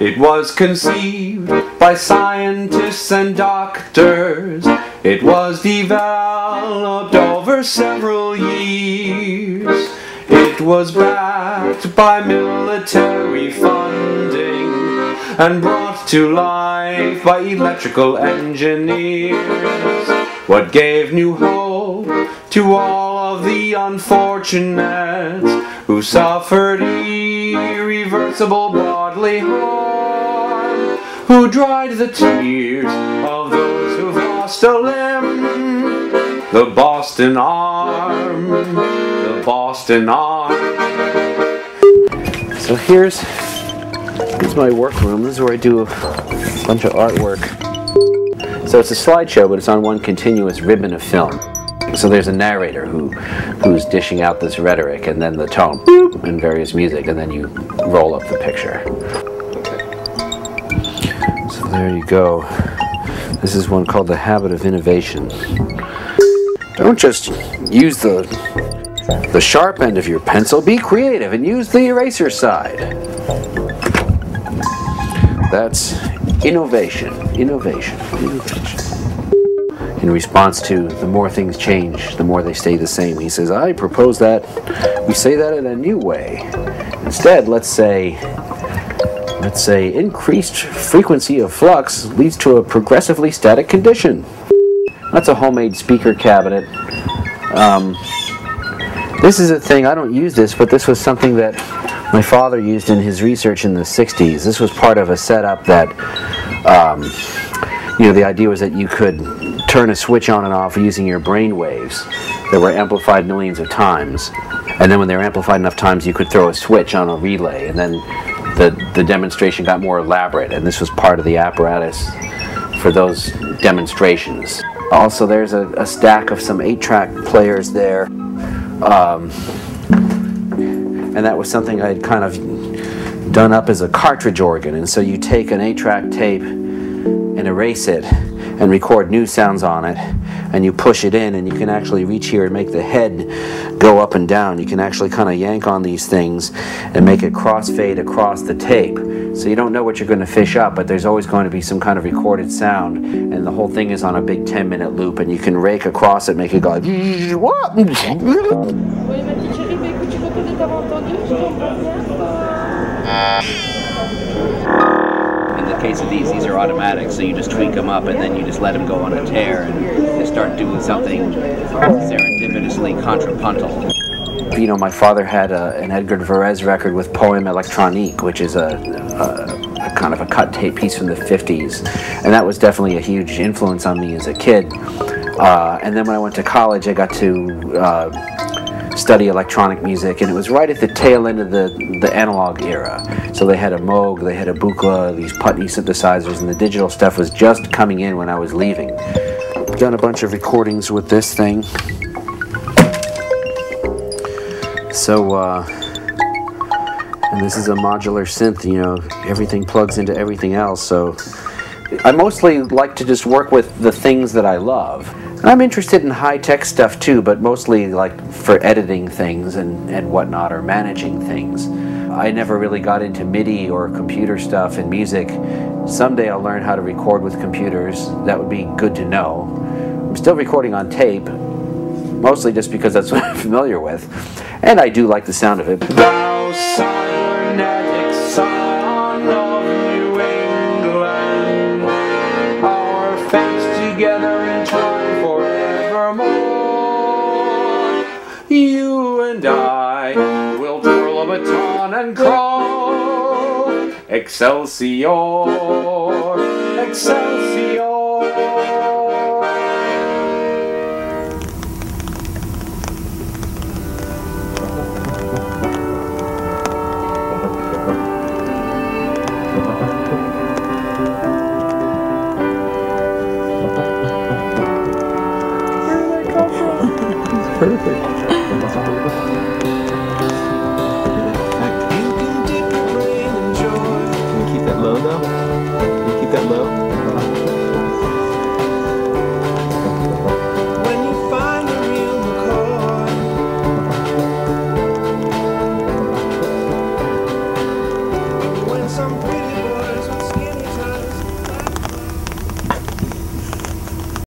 It was conceived by scientists and doctors. It was developed over several years. It was backed by military funding and brought to life by electrical engineers. What gave new hope to all of the unfortunates who suffered irreversible bodily harm, who dried the tears of those who've lost a limb. The Boston Arm, the Boston Arm. So here's my workroom. This is where I do a bunch of artwork. So it's a slideshow, but it's on one continuous ribbon of film. So there's a narrator who's dishing out this rhetoric, and then the tone, boop, and various music, and then you roll up the picture. So there you go. This is one called The Habit of Innovation. Don't just use the sharp end of your pencil. Be creative and use the eraser side. That's innovation, innovation, innovation. In response to the more things change, the more they stay the same. He says, I propose that we say that in a new way. Instead, let's say increased frequency of flux leads to a progressively static condition. That's a homemade speaker cabinet. This is a thing, I don't use this, but this was something that my father used in his research in the 60s. This was part of a setup that, the idea was that you could turn a switch on and off using your brain waves that were amplified millions of times. And then when they were amplified enough times, you could throw a switch on a relay, and then the demonstration got more elaborate, and this was part of the apparatus for those demonstrations. Also, there's a stack of some 8-track players there. And that was something I'd kind of done up as a cartridge organ. And so you take an 8-track tape and erase it and record new sounds on it, and you push it in, and you can actually reach here and make the head go up and down. You can actually kind of yank on these things and make it crossfade across the tape. So you don't know what you're going to fish up, but there's always going to be some kind of recorded sound, and the whole thing is on a big 10-minute loop, and you can rake across it, make it go like, what? In the case of these are automatic, so you just tweak them up and then you just let them go on a tear and they start doing something serendipitously contrapuntal. My father had an Edgar Varese record with Poème Electronique, which is a kind of a cut tape piece from the 50s, and that was definitely a huge influence on me as a kid. And then when I went to college, I got to study electronic music, and it was right at the tail end of the analog era. So they had a Moog, they had a Buchla, these Putney synthesizers, and the digital stuff was just coming in when I was leaving. Done a bunch of recordings with this thing. So, and this is a modular synth, everything plugs into everything else, so I mostly like to just work with the things that I love. And I'm interested in high-tech stuff too, but mostly like for editing things and whatnot, or managing things. I never really got into MIDI or computer stuff in music. Someday I'll learn how to record with computers. That would be good to know. I'm still recording on tape, mostly just because that's what I'm familiar with. And I do like the sound of it. Thou cybernetic son of New England, our fates together in time forevermore. You and I will twirl a baton and crawl. Excelsior, Excelsior. Perfect. Keep that low though.